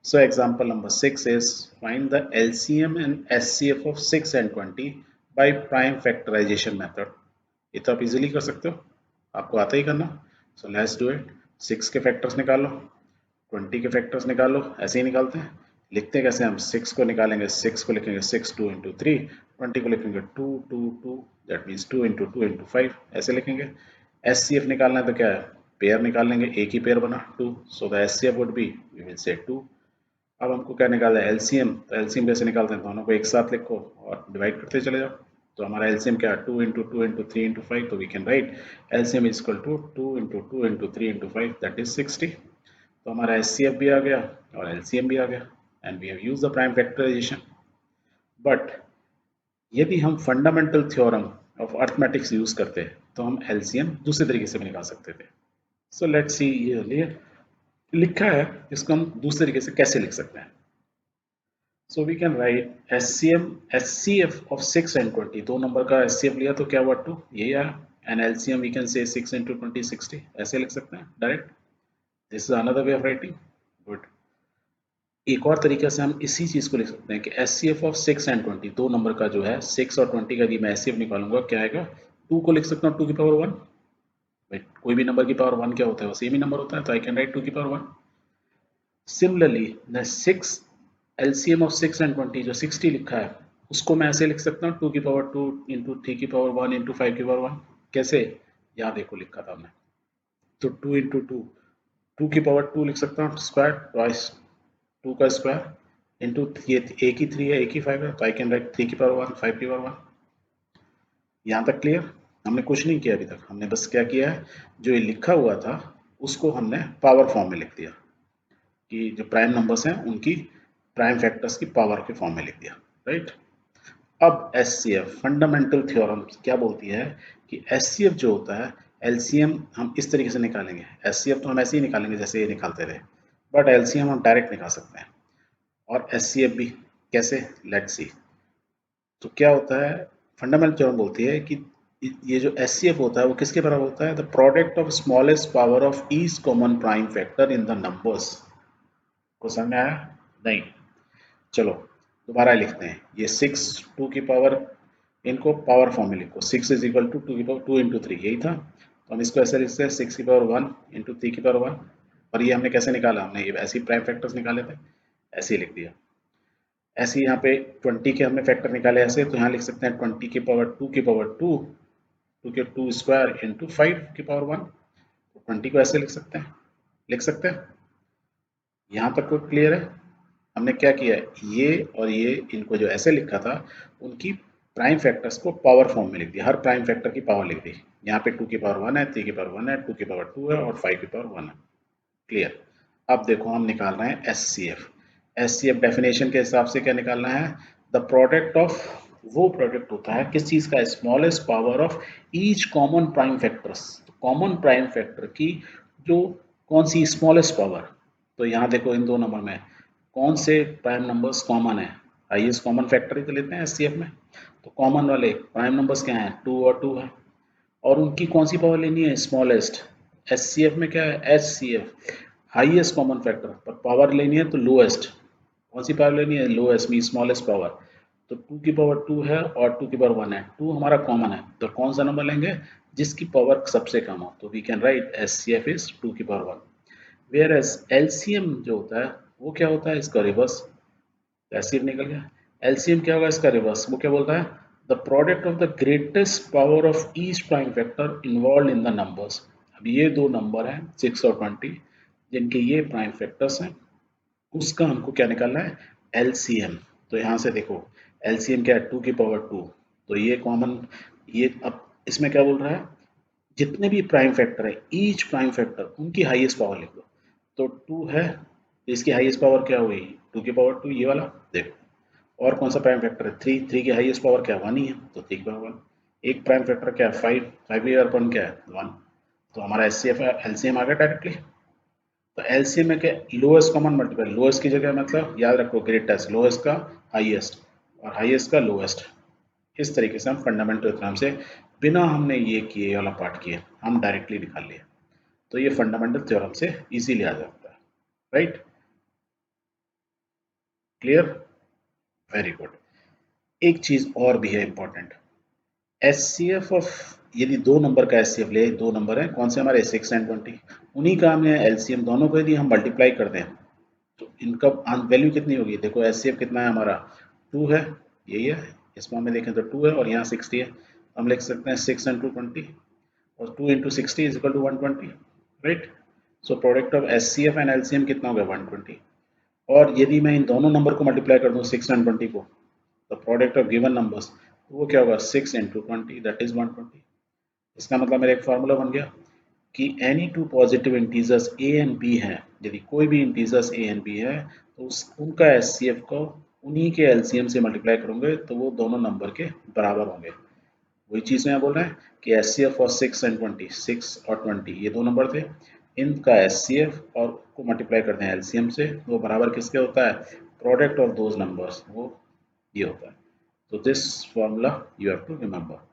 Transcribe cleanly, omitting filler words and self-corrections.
So example number 6 is find the LCM and SCF of 6 and 20 by prime factorization method. ये तो आप easily कर सकते हो, आपको आता ही करना. So let's do it. 6 के फैक्टर्स निकालो, 20 के फैक्टर्स निकालो. ऐसे ही निकालते हैं. लिखते कैसे हम? 6 को निकालेंगे, 6 को लिखेंगे 6 2 into 3, 20 को लिखेंगे 2 2 2, that means 2 into 2 into 5. ऐसे लिखेंगे. SCF निकालना है तो क्या है? पेयर निकाल लेंगे, एक ही पेयर बना 2. So the SCF would be, we will say 2. अब हमको क्या निकालना है? एलसीएम. तो एलसीएम कैसे निकालते हैं? दोनों को एक साथ लिखो और डिवाइड करते चले जाओ. तो हमारा एलसीएम क्या है? 2 into 2 into 3 into 5. तो we can write LCM is equal to 2 into 2 into 3 into 5, that is 60. तो हमारा एचसीएफ भी आ गया और एलसीएम भी आ गया and we have used the prime factorisation. But यदि हम fundamental theorem of arithmetic use करते तो हम एलसीएम दूसरे तरीके से भी निकाल सकते थे. सो लेट्स सी, ये लिखा है, इसको हम दूसरे तरीके से कैसे लिख सकते हैं. So we can write SCF of 6 and 20. दो नंबर का SCF लिया तो क्या हुआ? 2. यही आया. And LCM we can say 6 into 20 60. ऐसे लिख सकते हैं direct. This is another way of writing. Good. एक और तरीके से हम इसी चीज को लिख सकते हैं कि SCF of 6 and 20, दो नंबर का जो है 6 और 20 का यदि मैं SCF निकालूंगा क्या आएगा? 2 को लिख सकता हूँ 2 की पावर 1. कोई भी नंबर की पावर 1 क्या होता है? वो सेम ही नंबर होता है. तो आई कैन राइट 2 की power 1. Similarly the 6 LCM of 6 and 20 जो 60 लिखा है उसको मैं ऐसे लिख सकता हूँ 2 की पावर 2 इंटू 3 की पावर 1 इंटू 5 की पावर 1. कैसे? यहाँ देखो लिखा था हमने. तो 2 इंटू 2, 2 की पावर 2 लिख सकता हूँ स्क्वायर, ट्वाइस 2 का स्क्वायर इंटू ये एक ही 3 है, एक ही 5 है. तो आई कैन राइट 3 की पावर 1 5 की पावर 1. यहाँ तक क्लियर? हमने कुछ नहीं किया अभी तक. हमने बस क्या किया है, जो ये लिखा हुआ था उसको हमने पावर फॉर्म में लिख दिया कि जो प्राइम नंबर्स हैं उनकी प्राइम फैक्टर्स की पावर के फॉर्म में लिख दिया. राइट. अब एचसीएफ फंडामेंटल थ्योरम क्या बोलती है कि एचसीएफ जो होता है, एलसीएम हम इस तरीके से निकालेंगे. एचसीएफ तो हम ऐसे ही निकालेंगे जैसे ये निकालते रहे, बट एलसीएम हम डायरेक्ट निकाल सकते हैं. और एचसीएफ भी कैसे? Let's see. तो क्या होता है, फंडामेंटल थ्योरम बोलती है कि ये जो एचसीएफ होता है वो किसके बराबर होता है? The product of smallest power of each common prime factor in the numbers. को समझ में आया? नहीं. चलो दोबारा लिखते हैं. ये 6 2 की पावर, इनको पावर फॉर्म में लिखो. 6 इज इक्वल टू 2 की पावर 2 इंटू 3, यही था. तो हम इसको ऐसे लिखते हैं 6 की पावर 1 इंटू 3 की पावर 1. और ये हमने कैसे निकाला? हमने ये ऐसे ही प्राइम फैक्टर्स निकाले थे, ऐसे ही लिख दिया. ऐसे ही यहाँ पे 20 के हमने फैक्टर निकाले ऐसे, तो यहाँ लिख सकते हैं 20 की पावर 2 की पावर 2, 2 के 2 स्क्वायर इंटू 5 की पावर 1. तो 20 को ऐसे लिख सकते हैं, लिख सकते हैं. यहाँ तक कोई क्लियर है? हमने क्या किया है, ये और ये इनको जो ऐसे लिखा था उनकी प्राइम फैक्टर्स को पावर फॉर्म में लिख दिया. हर प्राइम फैक्टर की पावर लिख दी. यहाँ पे 2 की पावर 1 है, 3 की पावर 1 है, 2 की पावर 2 है और 5 की पावर 1 है. क्लियर? अब देखो हम निकाल रहे हैं एचसीएफ. एचसीएफ डेफिनेशन के हिसाब से क्या निकालना है? द प्रोडक्ट ऑफ, वो प्रोडक्ट होता है किस चीज का? Smallest power of each common prime factors. Common prime factor की जो कौन सी स्मॉलेस्ट पावर. तो यहाँ देखो इन दो नंबर में कौन से प्राइम नंबर्स कॉमन है? हाईएस्ट कॉमन फैक्टर ही तो लेते हैं एचसीएफ में. तो कॉमन वाले प्राइम नंबर्स क्या हैं? 2 और 2 है. और उनकी कौन सी पावर लेनी है? स्मॉलेस्ट. एचसीएफ में क्या है? एचसीएफ हाईएस्ट कॉमन फैक्टर, पर पावर लेनी है तो लोएस्ट. कौन सी पावर लेनी है? Lowest mean smallest power. तो 2 की पावर 2 है और 2 की पावर 1 है. 2 हमारा कॉमन है, तो कौन सा नंबर लेंगे? जिसकी पावर सबसे कम हो. तो we can write HCF is 2 की पावर 1. वेयर एज एलसीएम जो होता है वो क्या होता है? इसका रिवर्स. एचसीएफ निकल गया. एलसीएम क्या होगा? इसका रिवर्स. वो क्या बोलता है? The product of the greatest power of each prime factor involve in the numbers. अब ये दो नंबर हैं 6 और 20 जिनके ये प्राइम फैक्टर्स हैं, उसका हमको क्या निकालना है? एलसीएम. तो यहाँ से देखो एलसीएम क्या है? 2 की पावर 2. तो ये कॉमन, ये अब इसमें क्या बोल रहा है? जितने भी प्राइम फैक्टर है, ईच प्राइम फैक्टर उनकी हाईएस्ट पावर लिख दो. तो 2 है, इसकी हाईएस्ट पावर क्या हुई? 2 की पावर 2, ये वाला देखो. और कौन सा प्राइम फैक्टर है? 3. 3 की हाईएस्ट पावर क्या? 1 ही है, तो 3 की पावर 1. एक प्राइम फैक्टर क्या है? 5. 5 की पावर क्या है? 1. तो हमारा एचसीएफ एलसीएम आ गया डायरेक्टली. तो एलसीएम में क्या? Lowest common multiple. लोएस्ट की जगह मतलब याद रखो ग्रेटेस्ट, लोएस्ट का हाईएस्ट और हाईएस्ट का लोएस्ट. इस तरीके से हम फंडामेंटल थ्योरम से बिना हमने ये किए वाला पार्ट किए हम डायरेक्टली निकाल लिए. तो ये फंडामेंटल थ्योरम से इजीली आ जाता है. राइट. Clear, very good. एक चीज और भी है important, H C F of, यदि दो नंबर का एस सी एफ ले, दो नंबर है कौन से हमारे 6 एंड 20, उन्हीं का हमने एलसीएम दोनों को यदि हम मल्टीप्लाई कर दें तो इनका वैल्यू कितनी होगी, देखो एस सी एफ कितना है हमारा 2 है, यही है, इसमें हमें देखें तो 2 है और यहाँ 60 है, हम लिख सकते हैं 6 इंटू 20 और 2 into 60 is equal to 120, right. So product of H C F and LCM कितना हो गया 120। और यदि मैं इन दोनों नंबर को मल्टीप्लाई कर दूं 6 एंड 20 को, the product of given numbers, तो वो क्या होगा 6 इंटू 20 दैट इज 120। इसका मतलब मेरा एक फार्मूला बन गया कि any two positive integers A and B हैं, यदि कोई भी इंटीजर्स ए एंड बी है तो उनका एस सी एफ को उन्हीं के एलसीएम से मल्टीप्लाई करोगे तो वो दोनों नंबर के बराबर होंगे। वही चीज़ में बोल रहे हैं कि एस सी एफ और 6 एंड 20, 6 और 20 ये दो नंबर थे, इनका एस सी एफ और को मल्टीप्लाई करते हैं एलसीएम से, वो बराबर किसके होता है, प्रोडक्ट ऑफ दोज नंबर्स, वो ये होता है। तो this formula you have to remember.